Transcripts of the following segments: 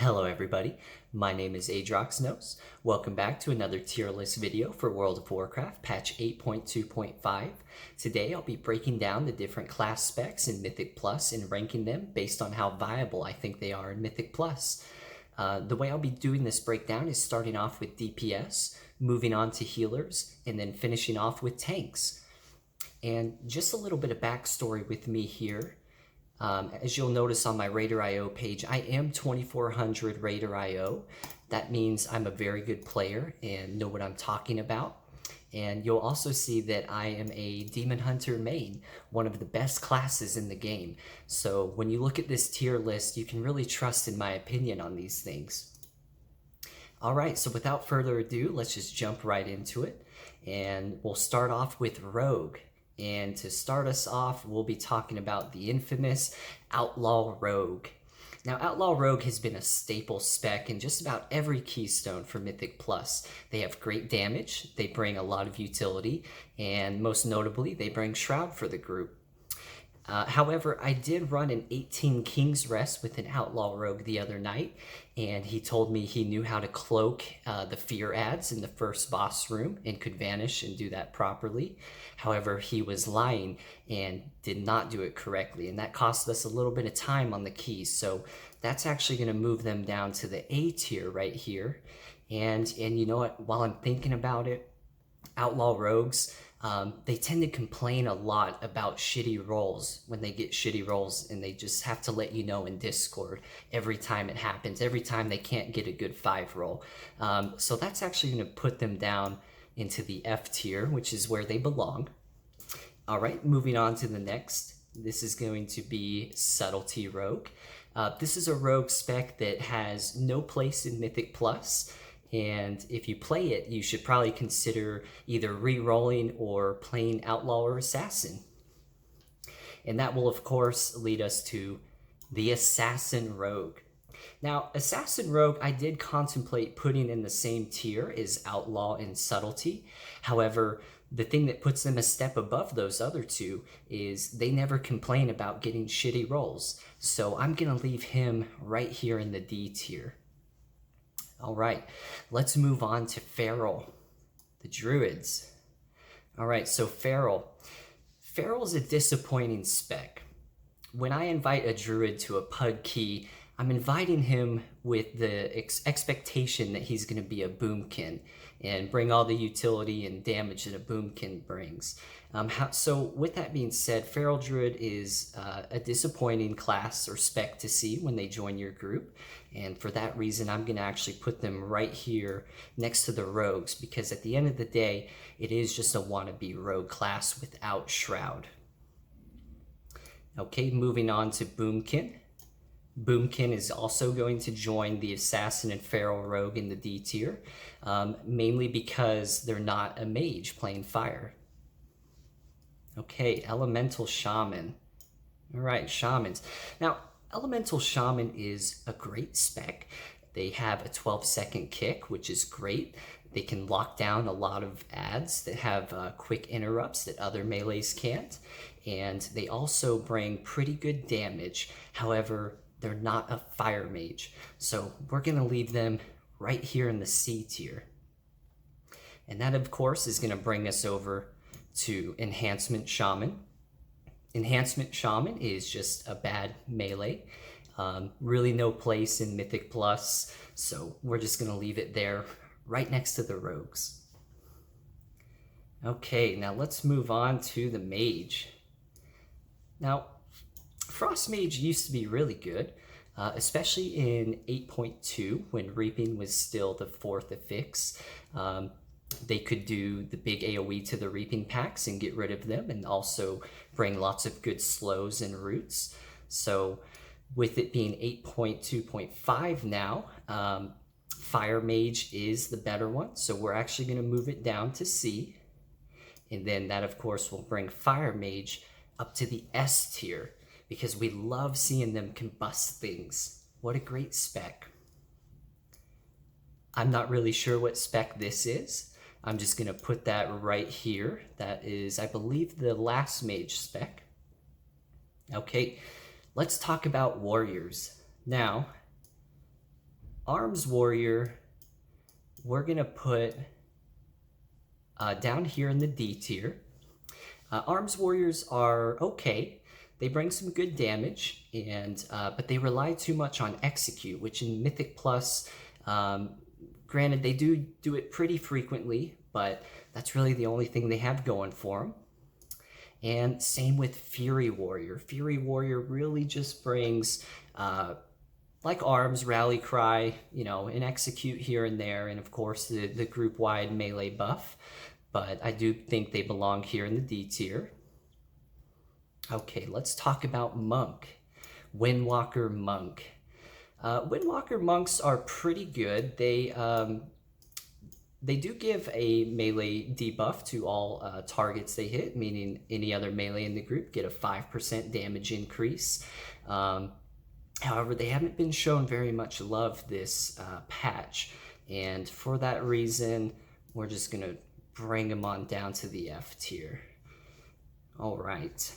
Hello everybody, my name is Dratnos. Welcome back to another tier list video for World of Warcraft, patch 8.2.5. Today I'll be breaking down the different class specs in Mythic Plus and ranking them based on how viable I think they are in Mythic Plus. The way I'll be doing this breakdown is starting off with DPS, moving on to healers, and then finishing off with tanks. And just a little bit of backstory with me here. As you'll notice on my Raider.io page, I am 2400 Raider.io. That means I'm a very good player and know what I'm talking about. And you'll also see that I am a Demon Hunter main, one of the best classes in the game. So when you look at this tier list, you can really trust in my opinion on these things. Alright, so without further ado, let's just jump right into it. And we'll start off with Rogue. And to start us off, we'll be talking about the infamous Outlaw Rogue. Now, Outlaw Rogue has been a staple spec in just about every keystone for Mythic Plus. They have great damage, they bring a lot of utility, and most notably, they bring Shroud for the group. However, I did run an 18 King's Rest with an Outlaw Rogue the other night, and he told me he knew how to cloak the fear ads in the first boss room and could vanish and do that properly. However, he was lying and did not do it correctly, and that cost us a little bit of time on the keys, so that's actually going to move them down to the A tier right here. And you know what, while I'm thinking about it, Outlaw Rogues, they tend to complain a lot about shitty rolls when they get shitty rolls, and they just have to let you know in Discord every time it happens, every time they can't get a good 5 roll. So that's actually going to put them down into the F tier, which is where they belong. Alright, moving on to the next. This is going to be Subtlety Rogue. This is a rogue spec that has no place in Mythic Plus. And if you play it, you should probably consider either re-rolling or playing Outlaw or Assassin. And that will, of course, lead us to the Assassin Rogue. Now, Assassin Rogue, I did contemplate putting in the same tier as Outlaw and Subtlety. However, the thing that puts them a step above those other two is they never complain about getting shitty rolls. So I'm going to leave him right here in the D tier. Alright, let's move on to Feral, the Druids. Alright, so Feral. Feral is a disappointing spec. When I invite a Druid to a PUD key, I'm inviting him with the expectation that he's going to be a Boomkin and bring all the utility and damage that a Boomkin brings. So with that being said, Feral Druid is a disappointing class or spec to see when they join your group. And for that reason, I'm going to actually put them right here next to the Rogues, because at the end of the day, it is just a wannabe Rogue class without Shroud. Okay, moving on to Boomkin. Boomkin is also going to join the Assassin and Feral Rogue in the D tier, mainly because they're not a mage playing fire. Okay, Elemental Shaman. Alright, Shamans. Now, Elemental Shaman is a great spec. They have a 12-second kick, which is great. They can lock down a lot of ads that have quick interrupts that other melees can't. And they also bring pretty good damage. However, they're not a fire mage. So we're going to leave them right here in the C tier. And that, of course, is going to bring us over to Enhancement Shaman. Enhancement Shaman is just a bad melee. Really no place in Mythic Plus, so we're just going to leave it there right next to the Rogues. Okay, now let's move on to the Mage. Now, Frost Mage used to be really good, especially in 8.2 when Reaping was still the 4th affix. They could do the big AoE to the Reaping packs and get rid of them, and also bring lots of good slows and roots. So with it being 8.2.5 now, Fire Mage is the better one, so we're actually going to move it down to C. And then that, of course, will bring Fire Mage up to the S tier, because we love seeing them combust things. What a great spec. I'm not really sure what spec this is. I'm just going to put that right here. That is, I believe, the last mage spec. Okay, let's talk about warriors. Now, Arms Warrior, we're gonna put down here in the D tier. Arms Warriors are okay. They bring some good damage, and but they rely too much on Execute, which in Mythic Plus, granted, they do it pretty frequently, but that's really the only thing they have going for them. And same with Fury Warrior. Fury Warrior really just brings, like Arms, Rally Cry, you know, an Execute here and there, and of course the group-wide melee buff. But I do think they belong here in the D tier. Okay, let's talk about Monk. Windwalker Monk. Windwalker Monks are pretty good. They do give a melee debuff to all targets they hit, meaning any other melee in the group get a 5% damage increase. However, they haven't been shown very much love this patch, and for that reason, we're just going to bring them on down to the F tier. All right.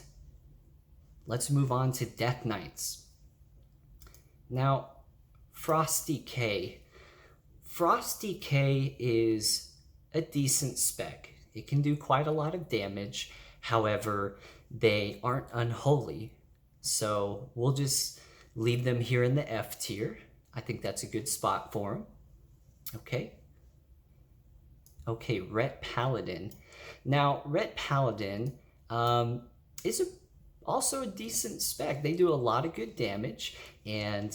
Let's move on to Death Knights. Now, Frosty K. Frosty K is a decent spec. It can do quite a lot of damage. However, they aren't unholy. So we'll just leave them here in the F tier. I think that's a good spot for them. Okay. Okay, Ret Paladin. Now, Ret Paladin is also a decent spec. They do a lot of good damage, and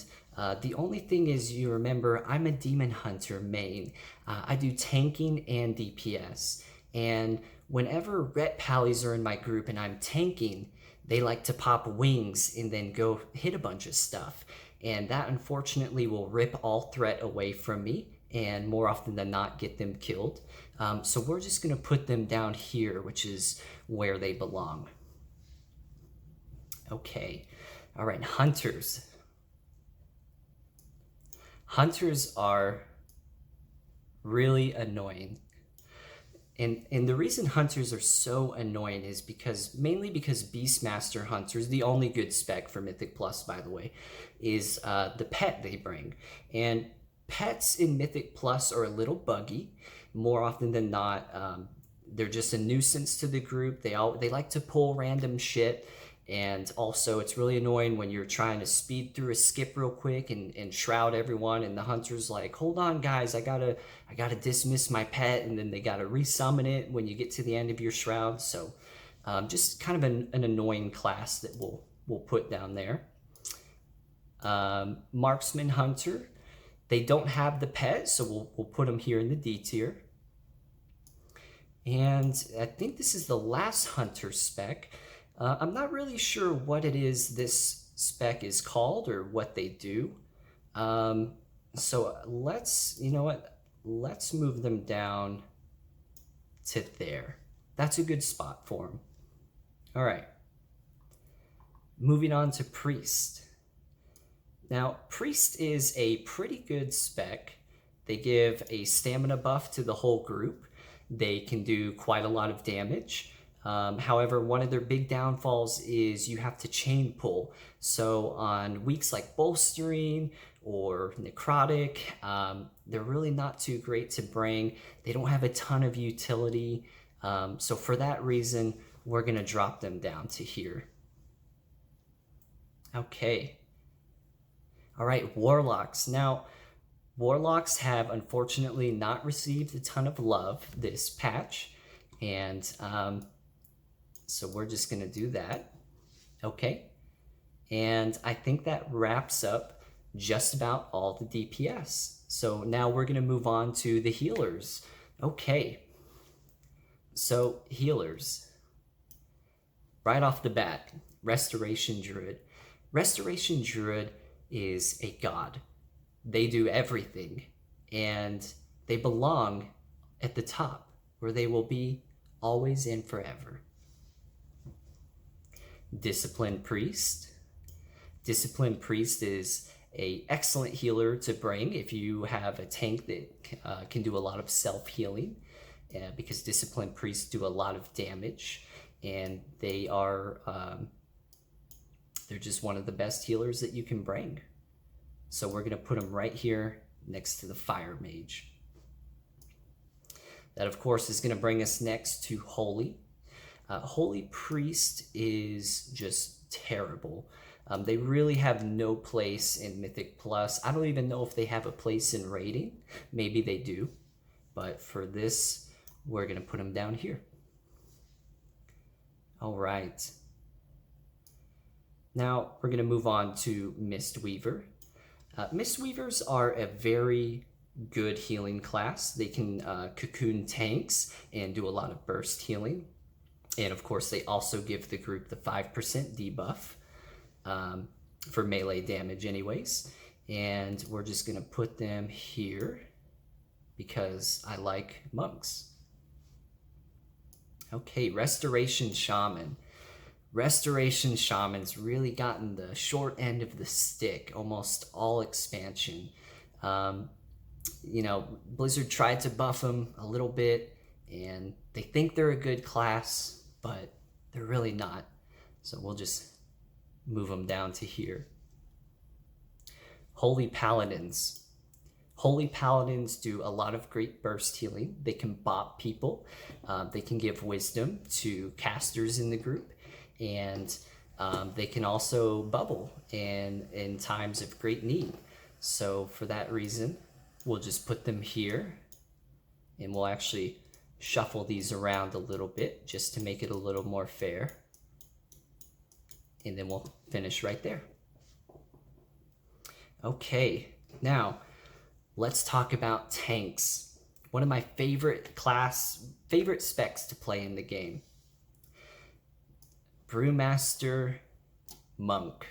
the only thing is, you remember, I'm a Demon Hunter main. I do tanking and DPS, and whenever Ret Pallies are in my group and I'm tanking, they like to pop wings and then go hit a bunch of stuff, and that unfortunately will rip all threat away from me, and more often than not get them killed. So we're just going to put them down here, which is where they belong. Okay, all right, Hunters. Hunters are really annoying. And the reason Hunters are so annoying is mainly because Beastmaster Hunters, the only good spec for Mythic Plus, by the way, is the pet they bring. And pets in Mythic Plus are a little buggy. More often than not, they're just a nuisance to the group. They like to pull random shit. And also, it's really annoying when you're trying to speed through a skip real quick and shroud everyone, and the hunter's like, hold on guys, I gotta dismiss my pet, and then they gotta resummon it when you get to the end of your shroud. So just kind of an annoying class that we'll put down there. Marksman Hunter, they don't have the pet, so we'll put them here in the D tier. And I think this is the last Hunter spec. I'm not really sure what it is this spec is called or what they do. So you know what? Let's move them down to there. That's a good spot for them. All right. Moving on to Priest. Now, Priest is a pretty good spec. They give a stamina buff to the whole group. They can do quite a lot of damage. However, one of their big downfalls is you have to chain pull. So on weeks like bolstering or necrotic, they're really not too great to bring. They don't have a ton of utility. So for that reason, we're going to drop them down to here. Okay. All right, Warlocks. Now, Warlocks have unfortunately not received a ton of love this patch. And so we're just going to do that. Okay. And I think that wraps up just about all the DPS. So now we're going to move on to the healers. Okay. So healers. Right off the bat, Restoration Druid. Restoration Druid is a god. They do everything. And they belong at the top, where they will be always and forever. Disciplined Priest. Disciplined Priest is an excellent healer to bring if you have a tank that can do a lot of self-healing, because Disciplined Priests do a lot of damage, and they are they're just one of the best healers that you can bring. So we're going to put them right here next to the Fire Mage. That, of course, is going to bring us next to Holy. Holy Priest is just terrible. They really have no place in Mythic Plus. I don't even know if they have a place in rating. Maybe they do. But for this, we're going to put them down here. All right. Now we're going to move on to Mistweaver. Mistweavers are a very good healing class. They can cocoon tanks and do a lot of burst healing. And of course, they also give the group the 5% debuff for melee damage anyways. And we're just going to put them here because I like monks. Okay, Restoration Shaman. Restoration Shaman's really gotten the short end of the stick, almost all expansion. You know, Blizzard tried to buff them a little bit, and they think they're a good class, but they're really not. So we'll just move them down to here. Holy Paladins. Holy Paladins do a lot of great burst healing. They can bop people. They can give wisdom to casters in the group. And they can also bubble in times of great need. So for that reason, we'll just put them here. And we'll actually shuffle these around a little bit just to make it a little more fair. And then we'll finish right there. Okay, now let's talk about tanks. One of my favorite specs to play in the game. Brewmaster Monk.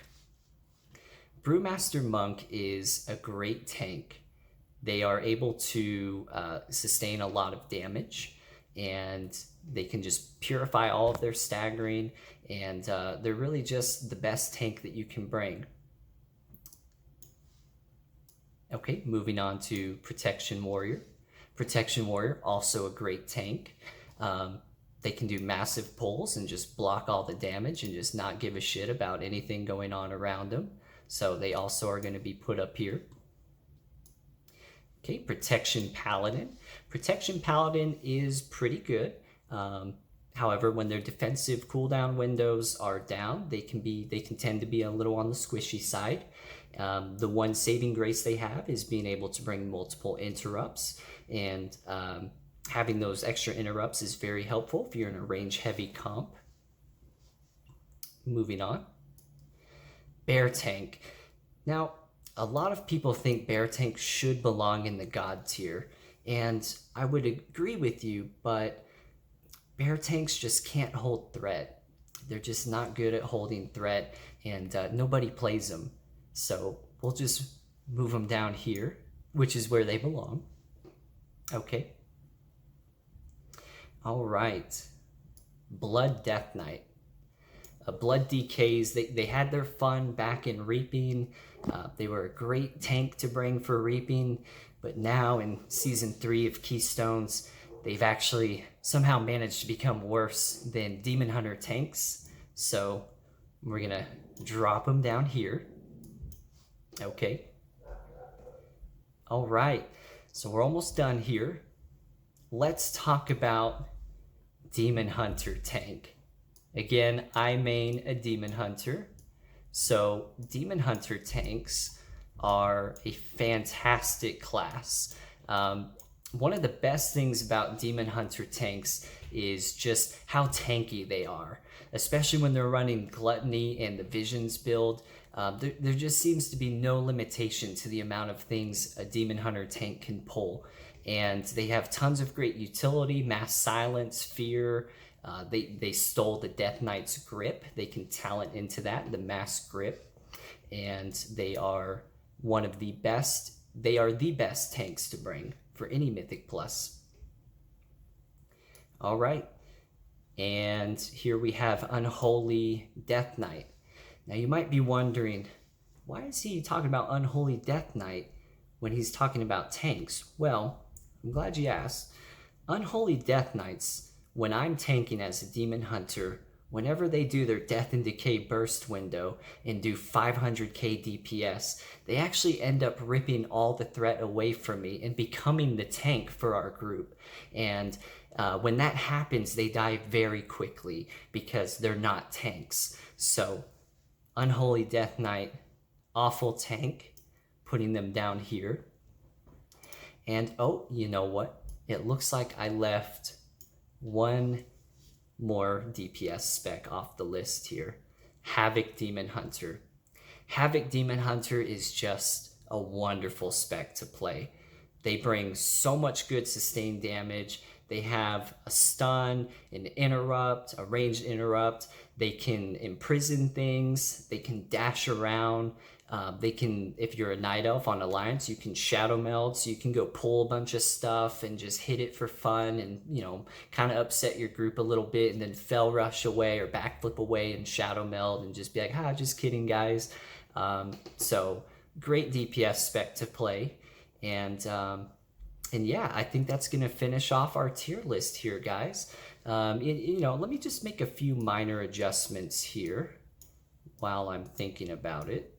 Brewmaster Monk is a great tank. They are able to sustain a lot of damage, and they can just purify all of their staggering, and they're really just the best tank that you can bring. Okay, moving on to Protection Warrior. Protection Warrior, also a great tank. They can do massive pulls and just block all the damage and just not give a shit about anything going on around them. So they also are going to be put up here. Okay, Protection Paladin. Protection Paladin is pretty good. However, when their defensive cooldown windows are down, they can tend to be a little on the squishy side. The one saving grace they have is being able to bring multiple interrupts, and having those extra interrupts is very helpful if you're in a range-heavy comp. Moving on. Bear Tank. Now, a lot of people think Bear Tank should belong in the God tier, and I would agree with you, but Bear Tanks just can't hold threat. They're just not good at holding threat, and nobody plays them. So we'll just move them down here, which is where they belong. Okay. All right. Blood Death Knight. Blood DKs, they had their fun back in Reaping. They were a great tank to bring for Reaping, but now in Season 3 of Keystones, they've actually somehow managed to become worse than Demon Hunter tanks. So we're going to drop them down here. Okay. All right. So we're almost done here. Let's talk about Demon Hunter tank. Again, I main a Demon Hunter. So Demon Hunter tanks are a fantastic class. One of the best things about Demon Hunter tanks is just how tanky they are, especially when they're running Gluttony and the Visions build. There just seems to be no limitation to the amount of things a Demon Hunter tank can pull. And they have tons of great utility, Mass Silence, Fear. They stole the Death Knight's grip. They can talent into that, the Mass Grip. And they are one of the best. They are the best tanks to bring for any Mythic Plus. All right. And here we have Unholy Death Knight. Now you might be wondering, why is he talking about Unholy Death Knight when he's talking about tanks? Well, I'm glad you asked. Unholy Death Knights, when I'm tanking as a Demon Hunter, whenever they do their Death and Decay burst window and do 500k DPS, they actually end up ripping all the threat away from me and becoming the tank for our group. And when that happens, they die very quickly because they're not tanks. So Unholy Death Knight, awful tank, putting them down here. And oh, you know what? It looks like I left one more DPS spec off the list here. Havoc Demon Hunter. Havoc Demon Hunter is just a wonderful spec to play. They bring so much good sustained damage. They have a stun, an interrupt, a ranged interrupt. They can imprison things. They can dash around. They can, if you're a night elf on Alliance, you can shadow meld, so you can go pull a bunch of stuff and just hit it for fun and, you know, kind of upset your group a little bit and then fell rush away or backflip away and shadow meld and just be like, just kidding, guys. So great DPS spec to play. And yeah, I think that's going to finish off our tier list here, guys. You know, let me just make a few minor adjustments here while I'm thinking about it.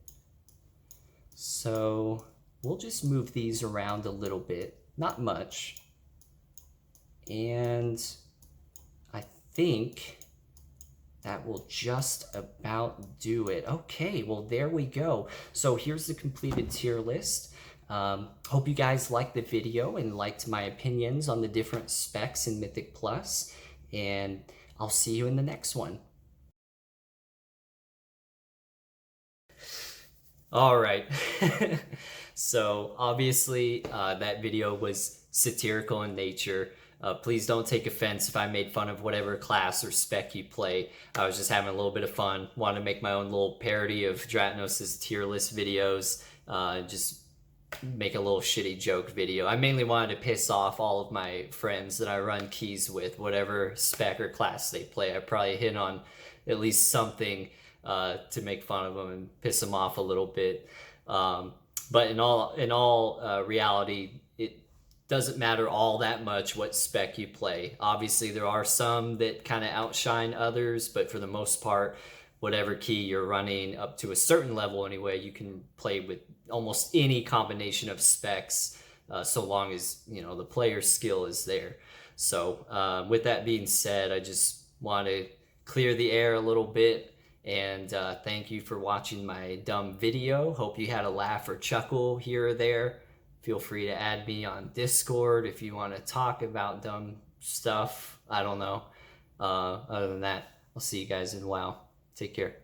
So we'll just move these around a little bit, not much. And I think that will just about do it. Okay, well, there we go. So here's the completed tier list. Hope you guys liked the video and liked my opinions on the different specs in Mythic Plus. And I'll see you in the next one. All right. So obviously that video was satirical in nature. Please don't take offense if I made fun of whatever class or spec you play. I was just having a little bit of fun. Wanted to make my own little parody of Dratnos' tier list videos. Just make a little shitty joke video. I mainly wanted to piss off all of my friends that I run keys with, whatever spec or class they play. I probably hit on at least something to make fun of them and piss them off a little bit. But in all reality, it doesn't matter all that much what spec you play. Obviously, there are some that kind of outshine others, but for the most part, whatever key you're running up to a certain level anyway, you can play with almost any combination of specs, so long as, you know, the player's skill is there. So with that being said, I just want to clear the air a little bit, and thank you for watching my dumb video. Hope you had a laugh or chuckle here or there. Feel free to add me on Discord if you want to talk about dumb stuff. I don't know. Other than that, I'll see you guys in a while. Take care.